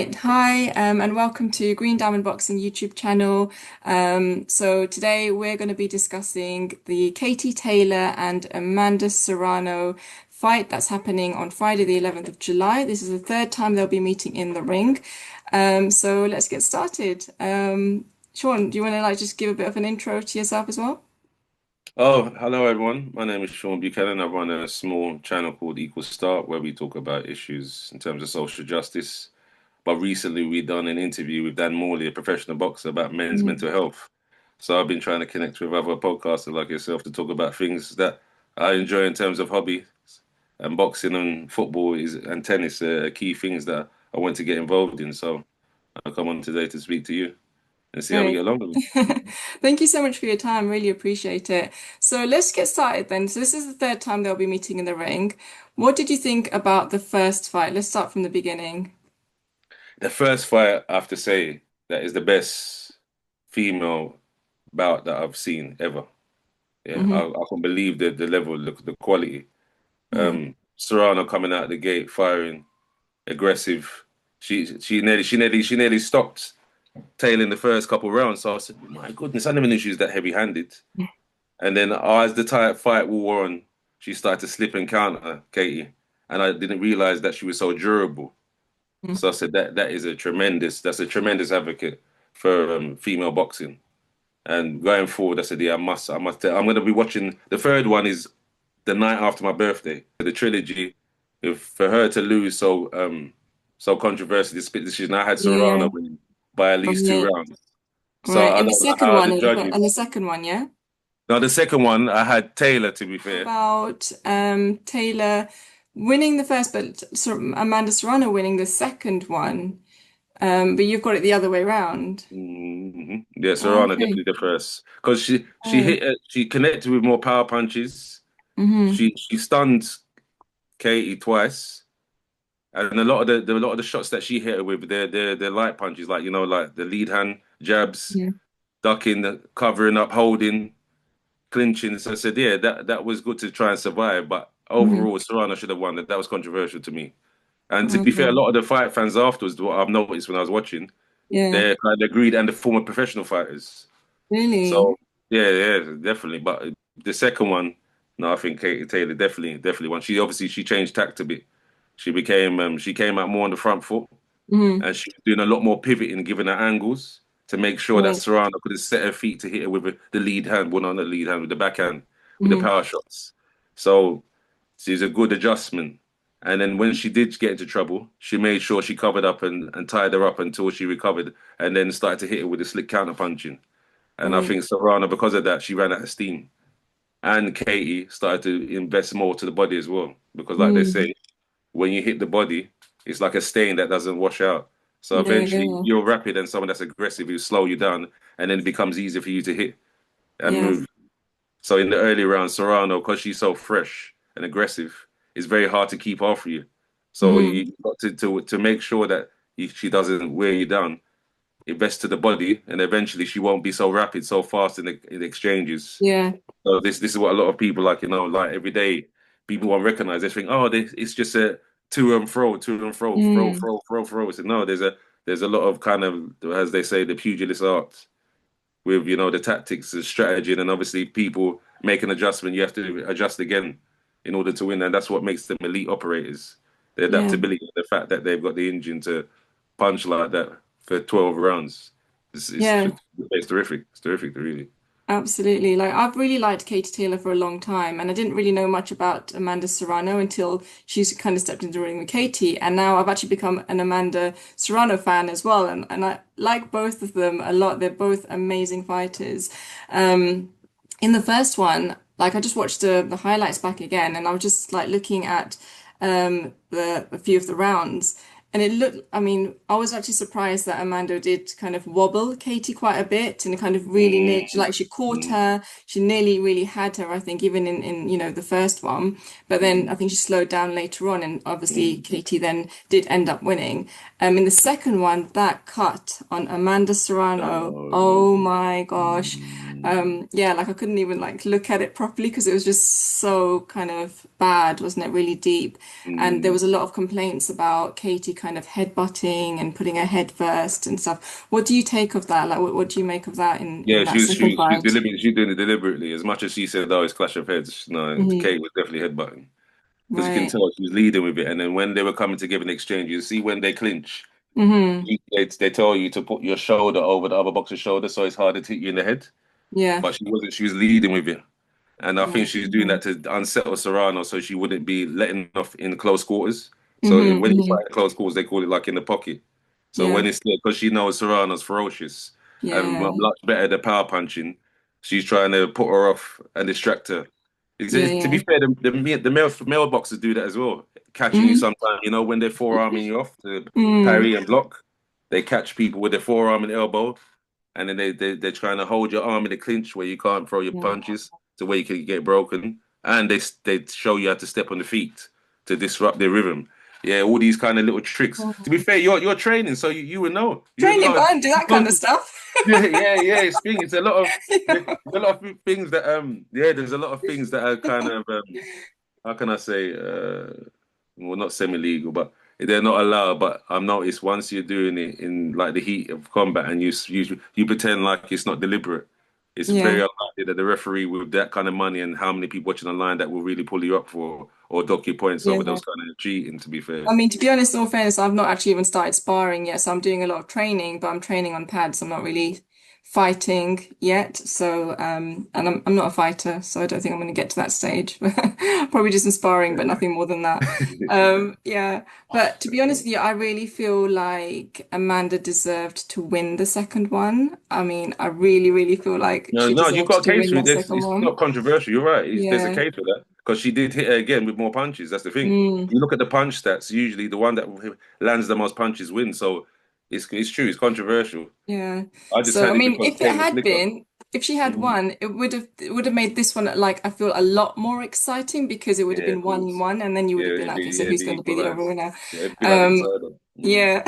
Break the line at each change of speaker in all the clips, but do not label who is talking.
Right, hi, and welcome to Green Diamond Boxing YouTube channel. So today we're going to be discussing the Katie Taylor and Amanda Serrano fight that's happening on Friday, the 11th of July. This is the third time they'll be meeting in the ring. So let's get started. Shaun, do you want to just give a bit of an intro to yourself as well?
Oh, hello everyone. My name is Shaun Buchanan. I run a small channel called Equal Start where we talk about issues in terms of social justice. But recently we done an interview with Dan Morley, a professional boxer, about men's
Mm.
mental health. So I've been trying to connect with other podcasters like yourself to talk about things that I enjoy in terms of hobby. And boxing and football is and tennis are key things that I want to get involved in. So I come on today to speak to you and see how we
Great.
get along with it.
Thank you so much for your time. Really appreciate it. So let's get started then. So this is the third time they'll be meeting in the ring. What did you think about the first fight? Let's start from the beginning.
The first fight, I have to say, that is the best female bout that I've seen ever. Yeah,
Hmm.
I can't believe the level, the quality.
Yeah.
Serrano coming out the gate, firing, aggressive. She nearly stopped tailing the first couple rounds. So I said, my goodness, I never knew she was that heavy-handed. And then as the fight wore on, she started to slip and counter Katie, and I didn't realize that she was so durable.
Mm.
So I said that's a tremendous advocate for female boxing. And going forward, I said, yeah, I'm going to be watching. The third one is the night after my birthday, the trilogy. If for her to lose so controversially, the split decision, I had
Yeah.
Serrano winning by at least two
Right.
rounds. So
Right.
I
And the
don't know
second
how
one,
the
and the
judges.
second one, yeah?
Now the second one, I had Taylor. To be
How
fair,
about Taylor winning the first, but Amanda Serrano winning the second one? But you've got it the other way around.
yeah, Serrano
Okay.
definitely the first because she
Right.
hit she connected with more power punches.
Mm-hmm.
She stunned Katie twice. And a lot of the shots that she hit her with, they're light punches, like like the lead hand jabs,
Yeah.
ducking, covering up, holding, clinching. So I said, yeah, that was good to try and survive. But
Mm-hmm.
overall, Serrano should have won. That was controversial to me. And to be fair, a
Okay.
lot of the fight fans afterwards, what I've noticed when I was watching,
Yeah.
they're kind of agreed and the former professional fighters.
Really?
So yeah, definitely. But the second one, no, I think Katie Taylor definitely won. She changed tact a bit. She came out more on the front foot
Mm-hmm.
and she was doing a lot more pivoting, giving her angles to make sure that
Right.
Serrano could have set her feet to hit her with the lead hand, well, not the lead hand, with the backhand, with the
Mm-hmm.
power shots. So she's a good adjustment. And then when she did get into trouble, she made sure she covered up and tied her up until she recovered and then started to hit her with the slick counter punching. And I
Right.
think Serrano, because of that, she ran out of steam. And Katie started to invest more to the body as well. Because like they
Mm.
say, when you hit the body, it's like a stain that doesn't wash out. So
Yeah,
eventually,
yeah.
you're rapid and someone that's aggressive will slow you down, and then it becomes easier for you to hit and
Yeah.
move. So in the early rounds, Serrano, because she's so fresh and aggressive, it's very hard to keep after you. So
Mm-hmm.
you got to make sure that she doesn't wear you down. Invest to the body, and eventually she won't be so rapid, so fast in the exchanges.
Yeah.
So this is what a lot of people like, like every day, people won't recognize. They think, oh, it's just a to and fro,
Mm.
throw. So no, there's a lot of kind of, as they say, the pugilist art with the tactics, the strategy, and obviously people make an adjustment. You have to adjust again in order to win, and that's what makes them elite operators. The
Yeah.
adaptability, the fact that they've got the engine to punch like that for 12 rounds.
Yeah.
It's terrific. It's terrific, really.
Absolutely. Like I've really liked Katie Taylor for a long time, and I didn't really know much about Amanda Serrano until she's kind of stepped into the ring with Katie. And now I've actually become an Amanda Serrano fan as well. And I like both of them a lot. They're both amazing fighters. Um, in the first one, like I just watched the highlights back again, and I was just like looking at the a few of the rounds. And it looked, I mean, I was actually surprised that Amanda did kind of wobble Katie quite a bit and kind of really near,
Mm,
like she caught
mm,
her, she nearly really had her, I think, even in the first one. But then I
mm,
think she slowed down later on, and obviously
mm.
Katie then did end up winning. In the second one, that cut on Amanda Serrano,
Oh,
oh my gosh.
mm,
Yeah, like I couldn't even like look at it properly because it was just so kind of bad, wasn't it? Really deep. And there
mm,
was a lot of complaints about Katie kind of headbutting and putting her head first and stuff. What do you take of that? Like, what do you make of that in
Yeah,
that second
she was
fight?
deliberate. She's doing it deliberately. As much as she said, "Oh, it's clash of heads," no,
Hmm.
Kate was definitely headbutting because you can
Right.
tell she was leading with it. And then when they were coming to give an exchange, you see when they clinch,
Hmm.
they tell you to put your shoulder over the other boxer's shoulder, so it's harder to hit you in the head.
Yeah.
But she wasn't. She was leading with it. And I think
Right.
she's doing
Hmm.
that to unsettle Serrano so she wouldn't be letting off in close quarters. So
Hmm.
when you
Hmm.
fight in close quarters, they call it like in the pocket. So when
Yeah.
it's there, because she knows Serrano's ferocious and
Yeah.
much better at the power punching, she's trying to put her off and distract her.
Yeah.
To be
Yeah.
fair, the male boxers do that as well, catching you
Hmm.
sometimes. You know when they're forearming you off to
Mm.
parry and block, they catch people with their forearm and elbow, and then they're trying to hold your arm in a clinch where you can't throw your
Yeah.
punches to where you can get broken, and they show you how to step on the feet to disrupt their rhythm. Yeah, all these kind of little tricks. To be
Mm.
fair, you're training, so you would know. You
Training, but
know,
I don't do that kind of stuff.
yeah. It's a lot of there's a lot of things that there's a lot of things that are kind of how can I say well, not semi-legal, but they're not allowed. But I've noticed once you're doing it in like the heat of combat and you pretend like it's not deliberate, it's very
Yeah.
unlikely that the referee with that kind of money and how many people watching online that will really pull you up for or dock your points over
Yeah.
those kind of cheating. To be fair,
I mean, to be honest, in all fairness, I've not actually even started sparring yet. So I'm doing a lot of training, but I'm training on pads. I'm not really fighting yet. So, and I'm not a fighter, so I don't think I'm going to get to that stage. Probably just some sparring, but nothing more than that. Yeah. But to be honest with you, I really feel like Amanda deserved to win the second one. I mean, I really, really feel like
no,
she
no, you've got
deserved
a
to
case
win
for
that
it.
second
It's
one.
not controversial. You're right. There's a
Yeah.
case for that because she did hit her again with more punches. That's the thing.
Mm.
You look at the punch stats. Usually, the one that lands the most punches wins. So it's true. It's controversial.
Yeah.
I just
So I
had it
mean,
because
if it
Taylor
had
Slicker.
been, if she had
Mhm.
won, it would have made this one like I feel a lot more exciting because it would have
Yeah,
of
of course.
one, and then you would have been like, okay, so
It'd
who's
be
going to be the other
equalized.
winner?
Yeah, it'd be like the
Um,
decider.
yeah.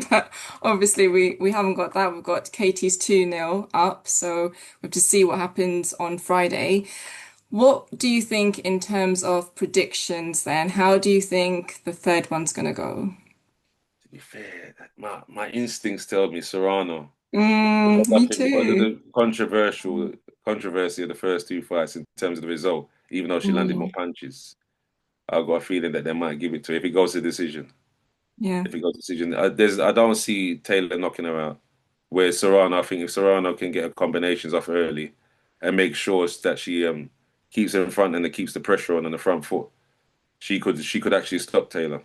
But obviously we haven't got that. We've got Katie's 2-0 up, so we have to see what happens on Friday. What do you think in terms of predictions then? How do you think the third one's going to go?
To be fair, my instincts tell me Serrano.
Mm,
Because I
me
think because of
too.
the controversy of the first two fights in terms of the result, even though she landed more
Mm,
punches. I've got a feeling that they might give it to her if it goes to decision.
yeah.
If it goes to decision, I don't see Taylor knocking her out. Where Serrano, I think if Serrano can get her combinations off early and make sure that she keeps her in front and keeps the pressure on the front foot, she could actually stop Taylor.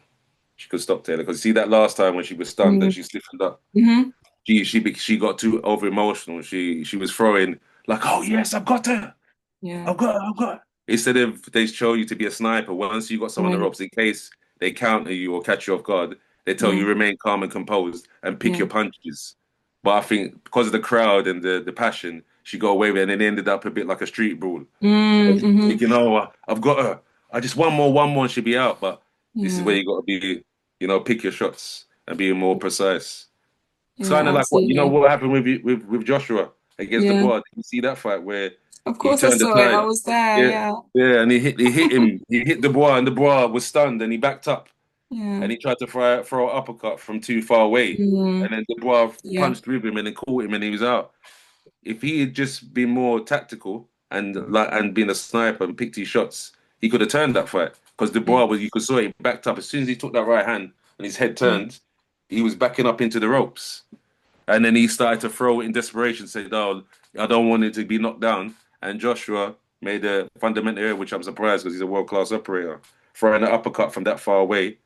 She could stop Taylor because see that last time when she was stunned and
Mm,
she stiffened up,
hmm.
she got too over emotional. She was throwing like, oh yes, I've got her.
Yeah.
I've got. Instead of they show you to be a sniper, once you got someone on the
Right.
ropes, in case they counter you or catch you off guard, they tell
Yeah.
you remain calm and composed and pick
Yeah.
your punches. But I think because of the crowd and the passion, she got away with it, and it ended up a bit like a street brawl.
Mm, hmm.
Thinking, oh, I've got her. I just one more, and she'll be out. But this is where
Yeah.
you got to be, pick your shots and be more precise. It's kind
Yeah,
of like
absolutely.
what happened with Joshua against the
Yeah.
Bois. Did you see that fight where
Of
he
course I
turned the
saw it. I
tide?
was there.
Yeah,
Yeah.
yeah, and he hit him. He hit the Bois, and the Bois was stunned, and he backed up,
Yeah.
and he tried to throw an uppercut from too far away,
Mm,
and then the Bois
yeah.
punched with him and then caught him, and he was out. If he had just been more tactical and been a sniper and picked his shots, he could have turned that fight because the
Yeah.
Bois was you could saw he backed up as soon as he took that right hand and his head
Yeah.
turned, he was backing up into the ropes. And then he started to throw it in desperation, said, "Oh, I don't want it to be knocked down." And Joshua made a fundamental error, which I'm surprised because he's a world class operator, throwing an uppercut from that far away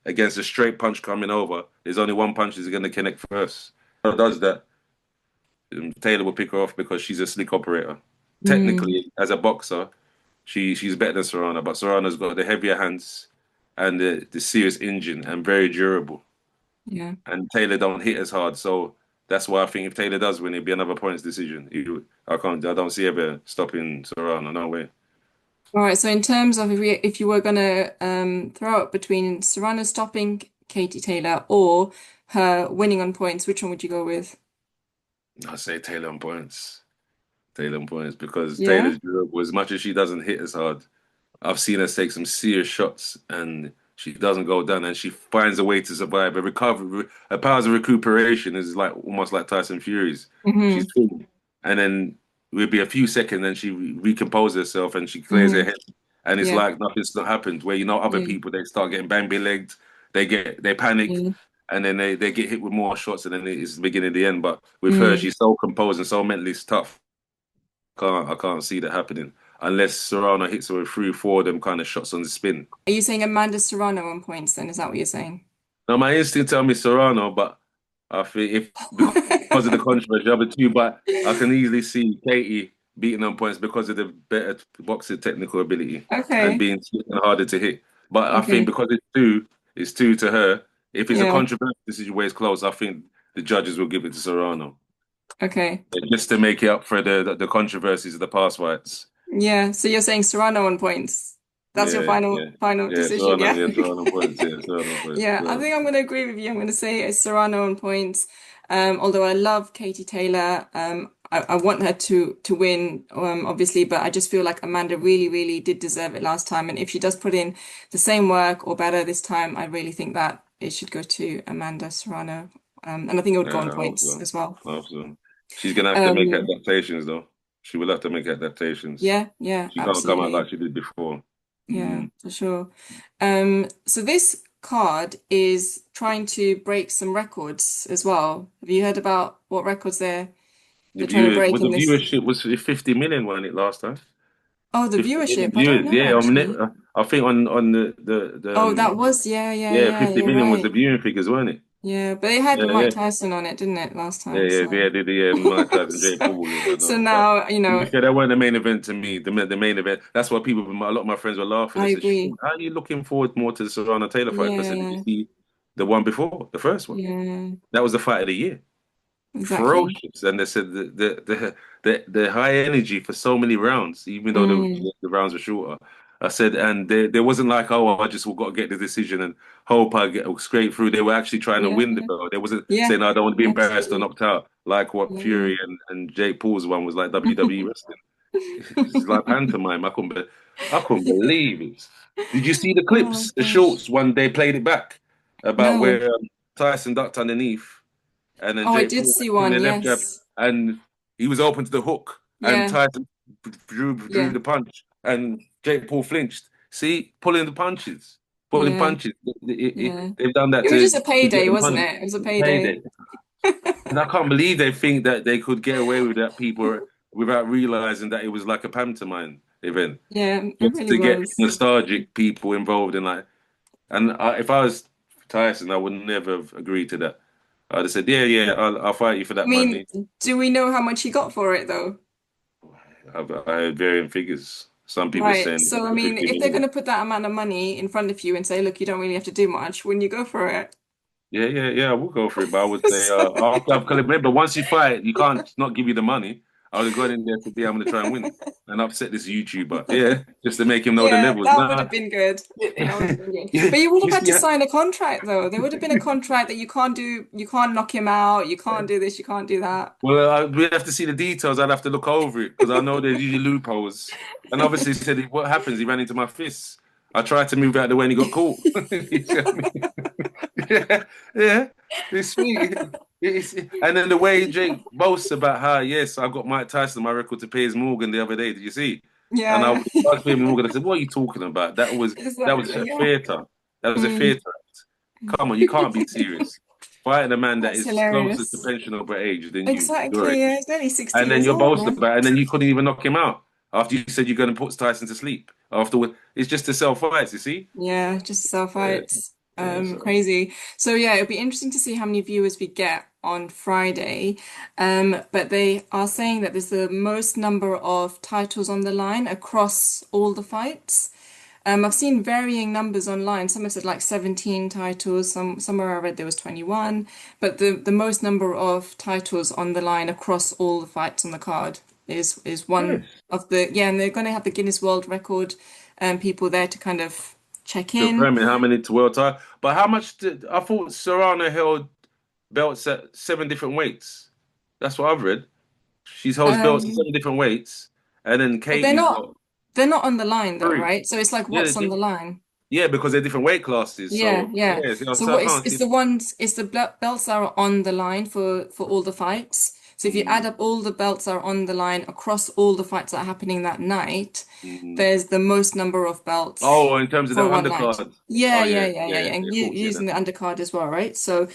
against a straight punch coming over. There's only one punch that's going to connect first. Who does that? Taylor will pick her off because she's a slick operator.
Mm,
Technically, as a boxer, she's better than Serrano, but Serrano's got the heavier hands and the serious engine and very durable.
yeah.
And Taylor don't hit as hard. So that's why I think if Taylor does win, it'd be another points decision. I don't see ever stopping Serrano. No way.
All right. So in terms of if you were gonna throw up between Serrano stopping Katie Taylor or her winning on points, which one would you go with?
I say Taylor on points. Taylor on points because
Yeah.
Taylor's durable. As much as she doesn't hit as hard, I've seen her take some serious shots and she doesn't go down, and she finds a way to survive. Her powers of recuperation is like almost like Tyson Fury's. She's
Hmm.
full, and then it would be a few seconds, and she recomposes herself, and she clears her
Hmm.
head, and it's
Yeah.
like nothing's not happened. Where other
Yeah.
people they start getting bambi legged, they panic,
Yeah.
and then they get hit with more shots, and then it's the beginning of the end. But with her,
Mm.
she's so composed and so mentally tough. I can't see that happening unless Serrano hits her with three, four of them kind of shots on the spin.
Are you saying Amanda Serrano on points then? Is that what you're saying?
Now my instinct tell me Serrano, but I think if because of the controversy, the other two, but I can easily see Katie beating on points because of the better boxing technical ability and
Okay.
being harder to hit. But I think
Okay.
because it's two to her. If it's a
Yeah.
controversial decision where it's close, I think the judges will give it to Serrano.
Okay.
Just to make it up for the controversies of the past fights.
Yeah. So you're saying Serrano on points. That's your
Yeah,
final
yeah,
final
yeah.
decision,
Serrano,
yeah?
yeah, Serrano points, yeah, Serrano points.
Yeah, I
So,
think I'm going to agree with you. I'm going to say it's Serrano on points. Although I love Katie Taylor, I want her to win, obviously, but I just feel like Amanda really, really did deserve it last time. And if she does put in the same work or better this time, I really think that it should go to Amanda Serrano. And I think it would go on
yeah, I hope
points
so.
as well.
I hope so. She's gonna have to make
Um,
adaptations, though. She will have to make adaptations.
yeah, yeah,
She can't come out like
absolutely.
she did before.
Yeah,
Mm.
for sure. So this card is trying to break some records as well. Have you heard about what records they're trying to break
The
in this?
viewership was 50 million, wasn't it, last time?
Oh, the
50 million
viewership. I don't
viewers.
know
Yeah,
actually.
I think on the
Oh, that was
yeah,
yeah.
50
You're
million was the
right.
viewing figures, wasn't it?
Yeah, but they had
Yeah,
Mike
yeah.
Tyson on it, didn't it, last
Yeah,
time?
yeah,
So,
Mike Tyson, Jake
so,
Paul, yeah, I
so
know. But
now
to be fair, that weren't the main event to me. The main event. That's why a lot of my friends were laughing.
I
They said,
agree.
"Shaun, how are you looking forward more to the Serrano Taylor fight?" I said, "Did you
Yeah,
see the one before, the first one?
yeah,
That was the fight of the year.
exactly.
Ferocious." And they said the high energy for so many rounds, even though
Mm,
the rounds were shorter. I said, and there wasn't like, oh, I just got to get the decision and hope I get straight through. They were actually trying to
yeah,
win the belt. They wasn't
yeah,
saying, I don't want to be embarrassed or
absolutely.
knocked out, like what
Yeah.
Fury and Jake Paul's one was like WWE wrestling. It's like pantomime. I couldn't believe it. Did you see the
Oh
clips, the
gosh.
shorts when they played it back about
No.
where Tyson ducked underneath and then
Oh, I
Jake
did
Paul
see
in
one.
the left jab,
Yes.
and he was open to the hook, and
Yeah.
Tyson drew
Yeah.
the punch, and Jake Paul flinched. See, pulling
Yeah.
punches.
Yeah.
They've done that
It was just a
to get
payday,
the
wasn't
money.
it? It was a
It's payday,
payday.
and I can't believe they think that they could get away with that, people, without realizing that it was like a pantomime event,
Yeah, it
just
really
to get
was.
nostalgic people involved in like. And if I was Tyson, I would never have agreed to that. I'd have said, yeah, yeah, I'll fight you for
I
that
mean,
money.
do we know how much he got for it though?
I heard varying figures. Some people
Right.
saying
So, I mean,
50
if they're going
million.
to put that amount of money in front of you and say, look, you don't really have to do much, wouldn't you go for it?
Yeah, yeah, yeah, I will go for it. But I would say,
So-
after, remember, once you fight, you can't not give you the money. I would have gone in there to be, I'm going to try and win and upset this YouTuber. Yeah, just to make him know the
Yeah,
levels.
that would have
Nah,
been good. That would have been good.
you
But you would have had
see,
to sign a contract though. There would have been a contract that you can't knock him out, you can't do this, you can't do that.
well, we have to see the details. I'd have to look over it because I know there's usually loopholes. And obviously, he said, what happens? He ran into my fists. I tried to move out of the way and he got caught. You see what I mean? Yeah, yeah. It's sweet. And then the way Jake boasts about how, yes, I got Mike Tyson my record to Piers Morgan the other day. Did you see? And I
Yeah,
was asked Piers Morgan, I said, what are you talking about? That was
exactly.
a
Yeah.
theatre. That was a
Mm.
theatre act. Come on, you can't be serious. Fighting a man that
That's
is closer to
hilarious.
pensionable age than your
Exactly. Yeah,
age.
he's only 60
And then
years
you're
old,
boasting
man.
about it, and then you couldn't even knock him out after you said you're going to put Tyson to sleep. Afterward, it's just to sell fights, you see?
Yeah, just self
Yeah,
fights.
yeah, so.
Crazy. So yeah, it'll be interesting to see how many viewers we get on Friday. But they are saying that there's the most number of titles on the line across all the fights. I've seen varying numbers online. Some have said like 17 titles, somewhere I read there was 21, but the most number of titles on the line across all the fights on the card is one
Yes.
of the yeah, and they're going to have the Guinness World Record people there to kind of check in.
Confirming how many to world title. But how much did I thought Serrano held belts at seven different weights? That's what I've read. She holds belts at
Um,
seven different weights, and then
but they're
Katie's
not
got
they're not on the line though,
three.
right? So it's like
Yeah,
what's on the line?
Yeah, because they're different weight classes.
Yeah,
So
yeah.
yeah, so,
So
so I
what is
can't
it's
see.
the ones it's the belts that are on the line for all the fights. So if you add
Mm,
up all the belts that are on the line across all the fights that are happening that night,
mm.
there's the most number of belts
Oh, in terms of the
for one night.
undercard. Oh
Yeah, yeah,
yeah,
yeah, yeah,
yeah,
yeah. And
yeah, of course, yeah,
using the
definitely.
undercard as well, right? So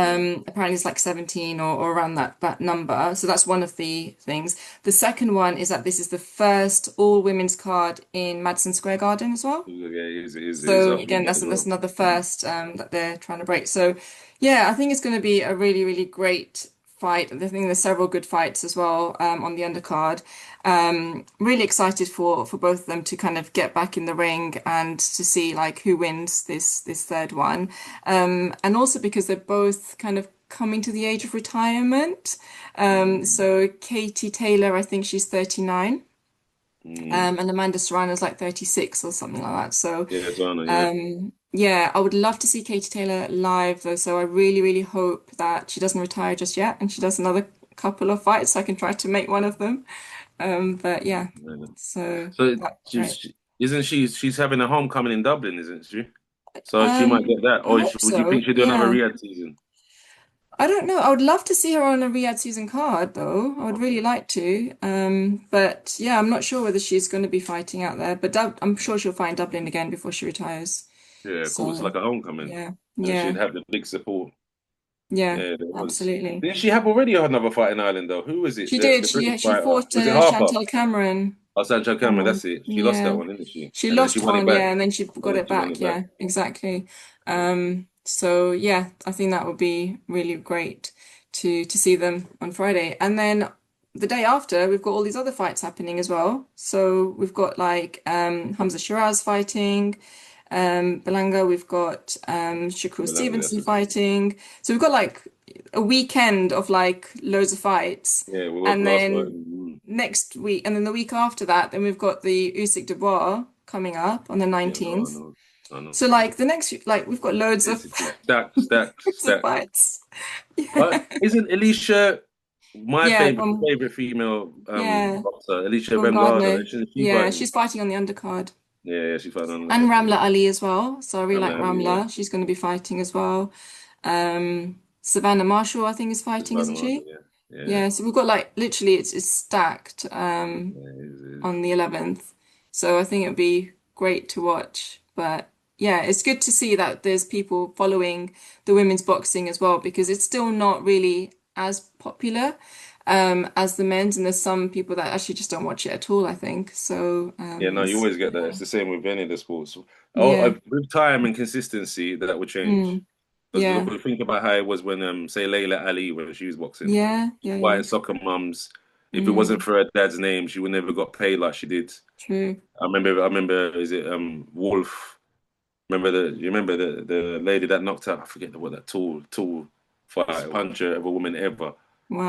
Mm.
apparently it's like 17 or around that number. So that's one of the things. The second one is that this is the first all women's card in Madison Square Garden as well.
Yeah, it is.
So
I've read
again,
that
that's
as
that's
well.
another first that they're trying to break. So yeah, I think it's going to be a really, really great fight. I think there's several good fights as well on the undercard. Really excited for both of them to kind of get back in the ring and to see like who wins this third one. And also because they're both kind of coming to the age of retirement.
Mm,
So Katie Taylor, I think she's 39.
mm.
And Amanda Serrano's like 36 or something like that. So
Yeah, Zana, yeah.
yeah, I would love to see Katie Taylor live though, so I really, really hope that she doesn't retire just yet and she does another couple of fights so I can try to make one of them. But yeah,
Yeah.
so
So
that's great.
isn't she's having a homecoming in Dublin, isn't she? So she might
Um,
get that.
I
Or
hope
would you think
so.
she'd do another
Yeah.
Riyadh season?
I don't know. I would love to see her on a Riyadh season card though. I would really
Okay.
like to. But yeah, I'm not sure whether she's going to be fighting out there, but I'm sure she'll find Dublin again before she retires.
Yeah, of course,
So
like a homecoming.
yeah,
And
yeah,
she'd have the big support.
yeah,
Yeah, there was.
absolutely.
Didn't she have already another fight in Ireland though? Who was it?
She
The
did.
the British
She
fighter.
fought
Was it Harper?
Chantal Cameron.
Oh, Sancho Cameron, that's it. She lost that
Yeah.
one, didn't she?
She
And then she
lost
won it
one,
back.
yeah, and then she
And
got
then
it
she won
back.
it back.
Yeah, exactly.
Yeah.
So yeah, I think that would be really great to see them on Friday. And then the day after, we've got all these other fights happening as well. So we've got like Hamza Shiraz fighting, Belanga, we've got Shakur
Malanga, that's
Stevenson
what it is.
fighting. So we've got like a weekend of like loads of fights.
Yeah, we worked
And
last night.
then next week, and then the week after that, then we've got the Usyk Dubois coming up on the
Yeah, no,
19th.
I know.
So like the next, like we've got loads of
It's stacked, stacked,
loads of
stacked.
fights. Yeah,
Isn't Alicia my
yeah,
favorite female
yeah,
boxer? Alicia
from
Bengado,
Gardner.
isn't she
Yeah,
fighting?
she's fighting on the undercard.
Yeah, yeah, she fighting on the
And
card. Yeah.
Ramla Ali as well. So I really like
Ali, yeah.
Ramla. She's going to be fighting as well. Savannah Marshall, I think, is
She's
fighting,
fighting
isn't
on,
she?
yeah. Yeah.
Yeah, so we've got like literally it's stacked
Yeah, it is.
on the 11th. So I think it'd be great to watch. But yeah, it's good to see that there's people following the women's boxing as well because it's still not really as popular as the men's, and there's some people that actually just don't watch it at all, I think. So
Yeah, no, you
it's
always get that.
yeah,
It's the same with any of the sports.
yeah,
With time and consistency, that would change.
mm,
Because
yeah,
look, we think about how it was when, say, Layla Ali, when she was boxing,
yeah, yeah, yeah.
fighting soccer mums. If it wasn't
Mm,
for her dad's name, she would never got paid like she did.
true.
I remember. Is it Wolf? You remember the lady that knocked out? I forget what that tall fight puncher of a woman ever.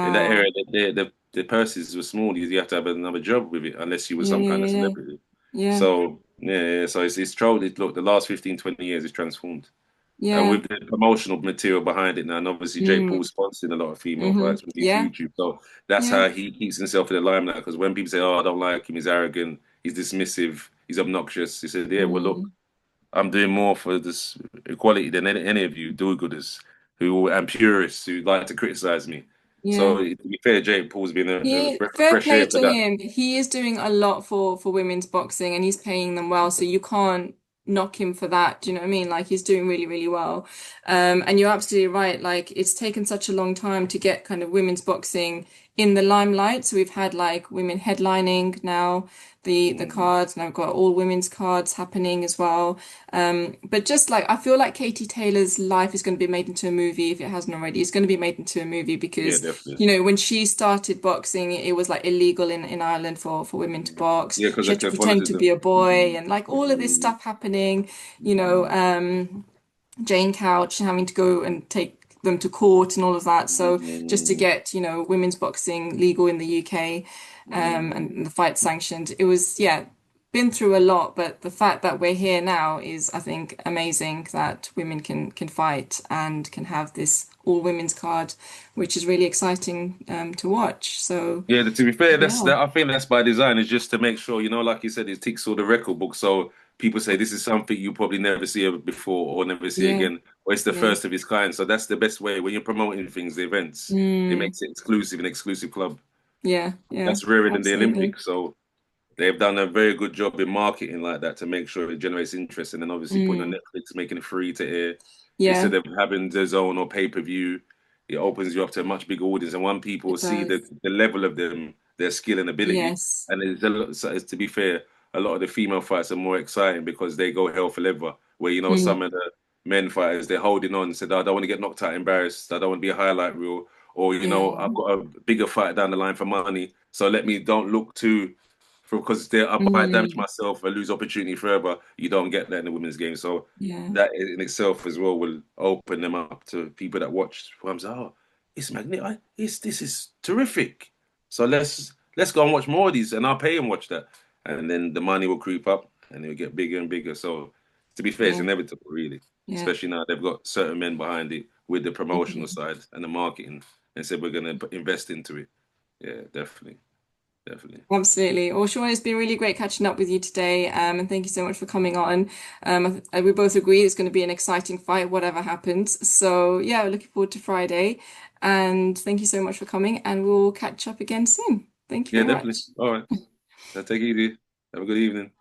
In that
Wow.
area, the purses were small. You have to have another job with it unless you were
Yeah,
some
yeah,
kind of
yeah, yeah.
celebrity.
Yeah,
So yeah. So it's trolled. Look, the last 15, 20 years it's transformed. And
yeah.
with the promotional material behind it now, and obviously Jake
Mm,
Paul's sponsoring a lot of female
hmm.
fights with his
Yeah,
YouTube. So that's
yeah.
how he keeps himself in the limelight. Because when people say, "Oh, I don't like him. He's arrogant. He's dismissive. He's obnoxious," he said, "Yeah, well, look,
Mm,
I'm doing more for this equality than any of you do-gooders who and purists who like to criticize me." So
yeah.
to be fair, Jake Paul's been a
He,
breath of
fair
fresh
play
air for
to
that.
him. He is doing a lot for women's boxing and he's paying them well, so you can't knock him for that. Do you know what I mean? Like he's doing really, really well. And you're absolutely right. Like it's taken such a long time to get kind of women's boxing in the limelight. So we've had like women headlining now the
Mm.
cards, and I've got all women's cards happening as well. But just like I feel like Katie Taylor's life is going to be made into a movie if it hasn't already. It's going to be made into a movie
Yeah,
because
definitely.
you know, when she started boxing, it was like illegal in Ireland for women to box.
Yeah, because
She
of
had to pretend to be
Catholicism.
a boy and like all of this stuff happening, you know, Jane Couch having to go and take them to court and all of that. So just to get, you know, women's boxing legal in the UK, and the fight sanctioned, it was, yeah, been through a lot, but the fact that we're here now is, I think, amazing that women can fight and can have this all women's card, which is really exciting to watch. So
Yeah, to be fair,
yeah,
I think that's by design. Is just to make sure, like you said, it ticks all the record books. So people say this is something you probably never see before or never see
Yeah.
again, or it's the
Yeah.
first of its kind. So that's the best way when you're promoting things, the events. It
Mm.
makes it exclusive, an exclusive club.
Yeah. Yeah.
That's rarer than the
Absolutely.
Olympics. So they've done a very good job in marketing like that to make sure it generates interest, and then obviously putting on
Mm.
Netflix, making it free to air
Yeah.
instead of having the zone or pay-per-view. It opens you up to a much bigger audience, and when people
It
see
does.
the level of them, their skill and ability,
Yes.
and there's a lot, so to be fair, a lot of the female fights are more exciting because they go hell for leather. Where
Mm.
some of the men fighters they're holding on, said, "Oh, I don't want to get knocked out, embarrassed. I don't want to be a highlight reel, or
Yeah.
I've got a bigger fight down the line for money, so let me don't look too." Because I might damage
Mm.
myself, I lose opportunity forever. You don't get that in the women's game, so
Yeah.
that in itself as well will open them up to people that watch. I'm like, oh, it's magnetic. This is terrific. So let's go and watch more of these, and I'll pay and watch that, and then the money will creep up, and it'll get bigger and bigger. So to be fair, it's
Yeah.
inevitable, really.
Yeah.
Especially now they've got certain men behind it with the promotional
Mhm.
side and the marketing, and said we're going to invest into it. Yeah, definitely, definitely.
Absolutely. Well, Sean, it's been really great catching up with you today. And thank you so much for coming on. We both agree it's going to be an exciting fight, whatever happens. So, yeah, we're looking forward to Friday. And thank you so much for coming. And we'll catch up again soon. Thank you
Yeah,
very
definitely.
much.
All right. Now take it easy. Have a good evening.